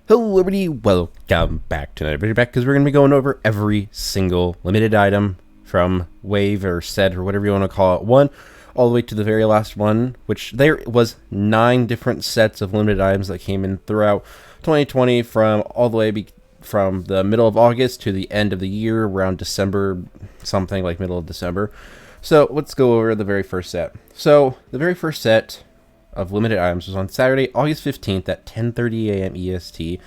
Hello everybody, welcome back to another video because we're going to be going over every single limited item from wave or set or whatever you want to call it, one all the way to the very last one, which there was 9 different sets of limited items that came in throughout 2020 from all the way from the middle of August to the end of the year around December, something like middle of December. So let's go over the very first set. So the very first set of limited items was on Saturday, August 15th at 10:30 a.m. EST,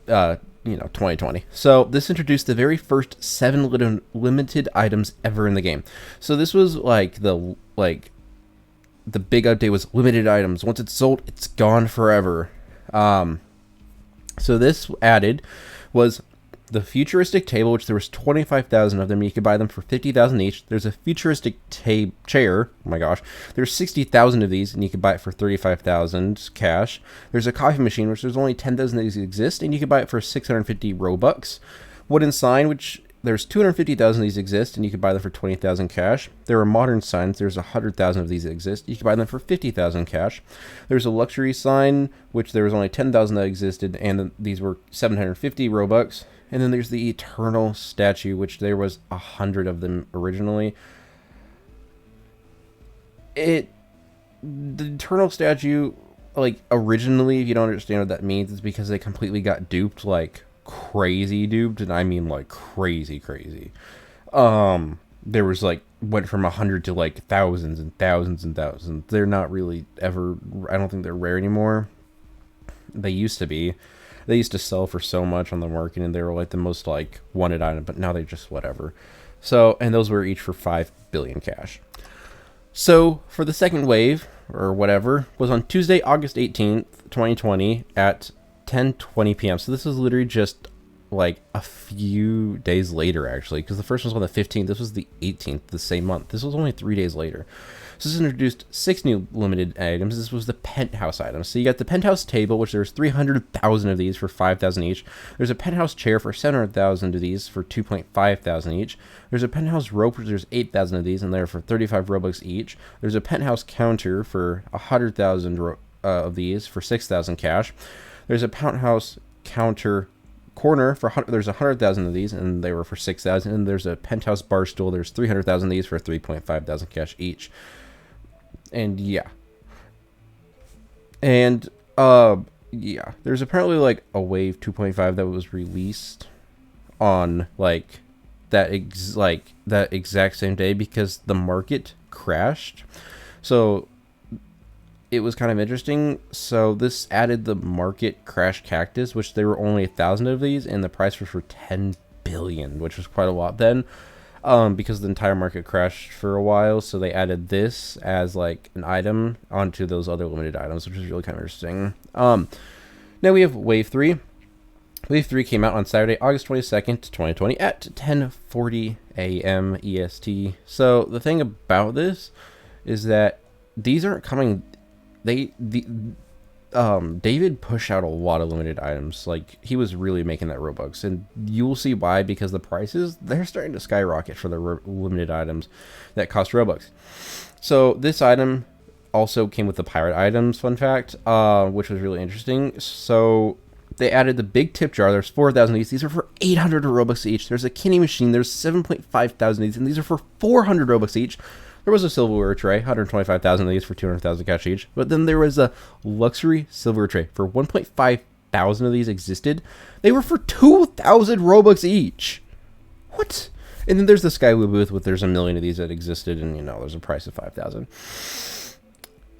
2020. So this introduced the very first 7 limited items ever in the game. So this was the big update was limited items. Once it's sold, it's gone forever. So this added was the futuristic table, which there was 25,000 of them. You could buy them for 50,000 each. There's a futuristic chair. Oh my gosh. There's 60,000 of these, and you could buy it for 35,000 cash. There's a coffee machine, which there's only 10,000 of these exist, and you could buy it for 650 Robux. Wooden sign, which there's 250,000 of these exist, and you could buy them for 20,000 cash. There are modern signs. There's 100,000 of these that exist. You could buy them for 50,000 cash. There's a luxury sign, which there was only 10,000 that existed, and these were 750 Robux. And then there's the eternal statue, which there was 100 of them originally. The eternal statue, originally, if you don't understand what that means, it's because they completely got duped, crazy duped, and I mean crazy. There was went from 100 to thousands and thousands and thousands. They're not really ever, I don't think they're rare anymore. They used to be. They used to sell for so much on the market, and they were the most wanted item, but now they're just whatever. So, and those were each for 5 billion cash. So for the second wave or whatever was on Tuesday, August 18th, 2020 at 10:20 p.m. So this was literally just a few days later, actually, because the first one was on the 15th. This was the 18th, the same month. This was only 3 days later. So this introduced 6 new limited items. This was the penthouse items. So you got the penthouse table, which there's 300,000 of these for 5,000 each. There's a penthouse chair for 700,000 of these for 2,500 each. There's a penthouse rope, which there's 8,000 of these, and they're for 35 Robux each. There's a penthouse counter for 100,000 of these for 6,000 cash. There's a penthouse counter corner for there's 100,000 of these, and they were for 6,000. And there's a penthouse bar stool. There's 300,000 of these for 3,500 cash each. And yeah, there's apparently a wave 2.5 that was released on that exact same day because the market crashed. So it was kind of interesting. So this added the market crash cactus, which there were only 1,000 of these, and the price was for 10 billion, which was quite a lot then. Because the entire market crashed for a while, so they added this as an item onto those other limited items, which is really kind of interesting. Now we have Wave 3. Wave 3 came out on Saturday, August 22nd, 2020 at 10:40 a.m. EST. So the thing about this is that these aren't coming. David pushed out a lot of limited items. He was really making that Robux, and you will see why, because the prices, they're starting to skyrocket for the limited items that cost Robux. So this item also came with the pirate items, fun fact, which was really interesting. So they added the big tip jar. There's 4,000 of these. These are for 800 Robux each. There's a candy machine. There's 7,500 of these, and these are for 400 Robux each. There was a silverware tray, 125,000 of these for 200,000 cash each. But then there was a luxury silverware tray for 1,500 of these existed. They were for 2,000 Robux each. What? And then there's the Skywoo booth with there's 1 million of these that existed, and there's a price of 5,000.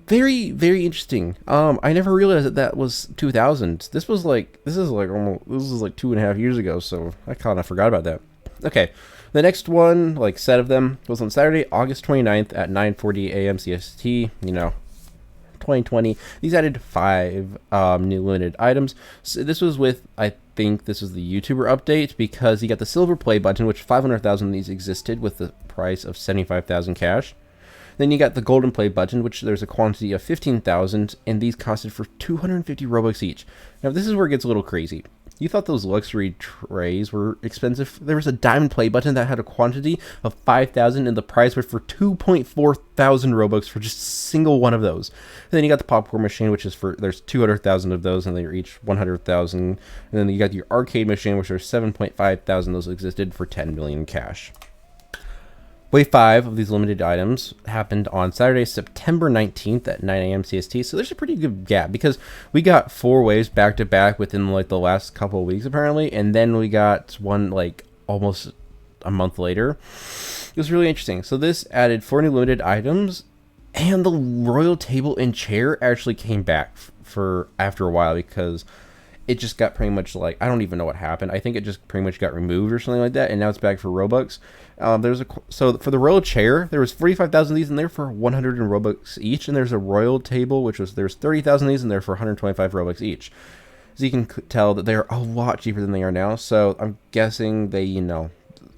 Very, very interesting. I never realized that was 2,000. This is almost 2.5 years ago, so I kind of forgot about that. Okay. The next one, set of them, was on Saturday, August 29th at 9:40 a.m. CST, 2020. These added 5 new limited items. So this was with, I think this was the YouTuber update, because you got the silver play button, which 500,000 of these existed with the price of 75,000 cash. Then you got the golden play button, which there's a quantity of 15,000, and these costed for 250 Robux each. Now this is where it gets a little crazy. You thought those luxury trays were expensive? There was a diamond play button that had a quantity of 5,000 and the price was for 2.4 thousand Robux for just a single one of those. And then you got the popcorn machine, which is for, there's 200,000 of those and they're each 100,000. And then you got your arcade machine, which there's 7.5 thousand. Those existed for 10 million cash. Wave 5 of these limited items happened on Saturday, September 19th at 9 a.m. CST. So there's a pretty good gap because we got 4 waves back to back within like the last couple of weeks apparently. And then we got one like almost a month later. It was really interesting. So this added 4 new limited items and the royal table and chair actually came back for after a while because it just got pretty much like, I don't even know what happened. I think it just pretty much got removed or something like that, and now it's back for Robux. So for the royal chair, there was 45,000 of these in there for 100 Robux each, and there's a royal table, which was there's 30,000 of these in there for 125 Robux each. So you can tell that they're a lot cheaper than they are now. So I'm guessing they, you know,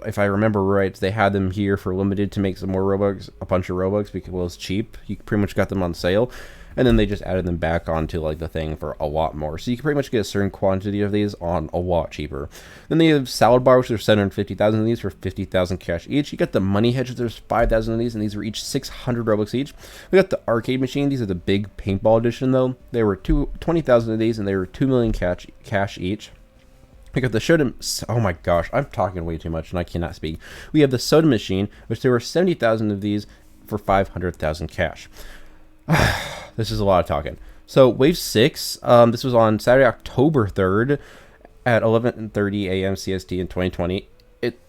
if I remember right, they had them here for limited to make some more Robux, a bunch of Robux because well, it's cheap. You pretty much got them on sale. And then they just added them back onto like the thing for a lot more. So you can pretty much get a certain quantity of these on a lot cheaper. Then they have salad bar, which there's 750,000 of these for 50,000 cash each. You got the money hedges, there's 5,000 of these, and these were each 600 Robux each. We got the arcade machine. These are the big paintball edition though. There were 20,000 of these, and they were 2 million cash each. We got the soda. Oh my gosh, I'm talking way too much and I cannot speak. We have the soda machine, which there were 70,000 of these for 500,000 cash. This is a lot of talking. So wave 6, this was on Saturday, October 3rd at 11:30 a.m. CST in 2020.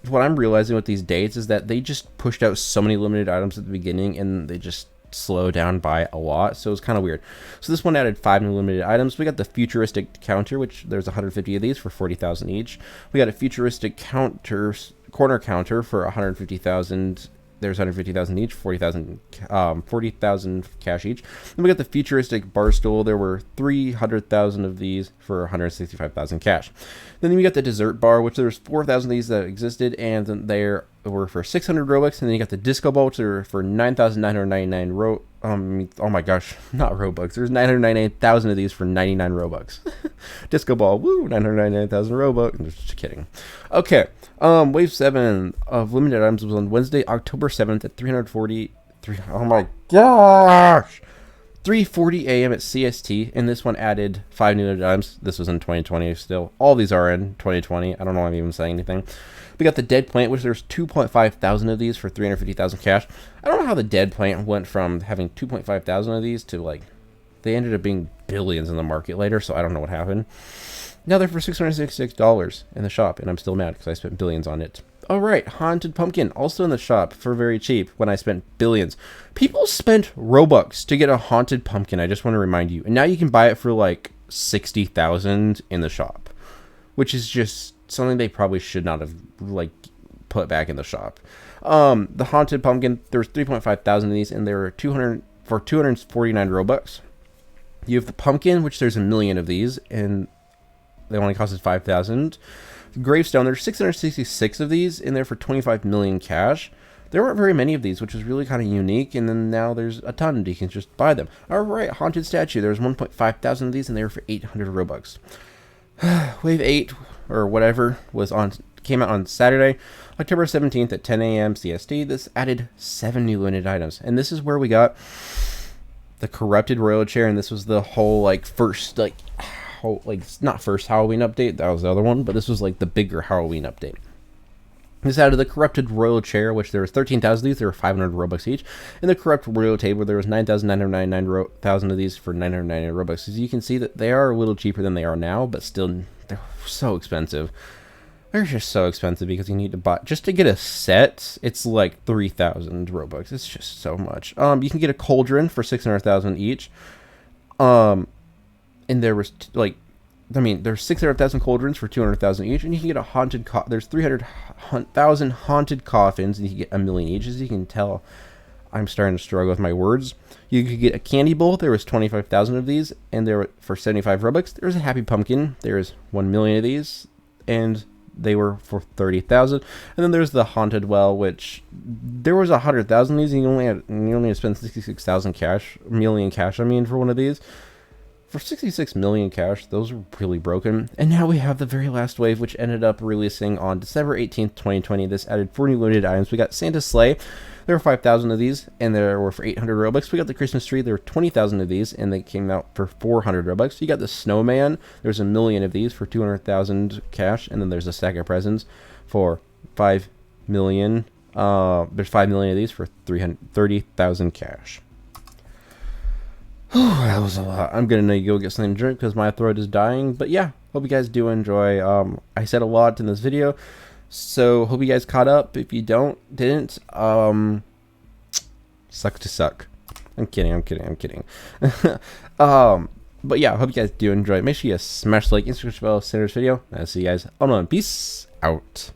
What I'm realizing with these dates is that they just pushed out so many limited items at the beginning and they just slow down by a lot, so it's kind of weird. So this one added 5 new limited items. We got the futuristic counter, which there's 150 of these for 40,000 each. We got a futuristic corner counter for 150,000. There's 150,000 each, 40,000 cash each. Then we got the futuristic bar stool. There were 300,000 of these for 165,000 cash. Then we got the dessert bar, which there's 4,000 of these that existed, and then they were for 600 Robux. And then you got the disco ball, which were for 9,999 oh my gosh, not Robux. There's 999,000 of these for 99 Robux. Disco ball, woo, 999,000 Robux. I'm just kidding. Okay, wave 7 of limited items was on Wednesday, October 7th at 343. Oh my gosh, 3:40 a.m. at CST, and this one added 5 new items. This was in 2020 still. All these are in 2020. I don't know why I'm even saying anything. We got the dead plant, which there's 2.5 thousand of these for 350,000 cash. I don't know how the dead plant went from having 2.5 thousand of these to like, they ended up being billions in the market later, so I don't know what happened. Now they're for $666 in the shop, and I'm still mad because I spent billions on it. Alright, Haunted Pumpkin, also in the shop for very cheap when I spent billions. People spent Robux to get a Haunted Pumpkin, I just want to remind you. And now you can buy it for like 60,000 in the shop, which is just something they probably should not have like put back in the shop. The Haunted Pumpkin, there's 3.5 thousand of these, and there were 249 Robux. You have the pumpkin, which there's 1 million of these, and they only costed 5,000. Gravestone, there's 666 of these in there for 25 million cash. There weren't very many of these, which is really kind of unique, and then now there's a ton. You can just buy them. Alright, Haunted Statue, there's 1.5 thousand of these, and they were for 800 Robux. Wave 8, or whatever, came out on Saturday, October 17th at 10 a.m. CST. This added 7 new limited items, and this is where we got the corrupted royal chair, and this was the whole like first not first Halloween update, that was the other one, but this was like the bigger Halloween update. This added the corrupted royal chair, which there was 13,000 of these, there were 500 Robux each. And the corrupt royal table, there was 9,999 of these for 999 Robux. As you can see that they are a little cheaper than they are now, but still they're so expensive. They're just so expensive because you need to buy, just to get a set, it's like 3,000 Robux. It's just so much. You can get a cauldron for 600,000 each. And there was there's 600,000 cauldrons for 200,000 each, and you can get a haunted. There's 300,000 haunted coffins, and you can get 1 million each. As you can tell, I'm starting to struggle with my words. You could get a candy bowl. There was 25,000 of these, and they were for 75 Robux. There was a happy pumpkin. There was 1 million of these, and they were for 30,000. And then there's the haunted well, which there was 100,000 of these, and you only had to spend 66,000 cash, million cash. I mean, for one of these. for 66 million cash, those were really broken. And now we have the very last wave, which ended up releasing on December 18th, 2020. This added 4 new limited items. We got Santa's sleigh. There were 5,000 of these, and there were for 800 Robux. We got the Christmas tree. There were 20,000 of these, and they came out for 400 Robux. You got the snowman. There's a million of these for 200,000 cash, and then there's a stack of presents for 5 million. There's 5 million of these for 330,000 cash. That was a lot. I'm gonna go get something to drink because my throat is dying. But yeah, hope you guys do enjoy. I said a lot in this video, so hope you guys caught up. If you didn't, suck to suck. I'm kidding. But yeah, hope you guys do enjoy. Make sure you smash the like, Instagram bell, send this video. I'll see you guys on. Peace out.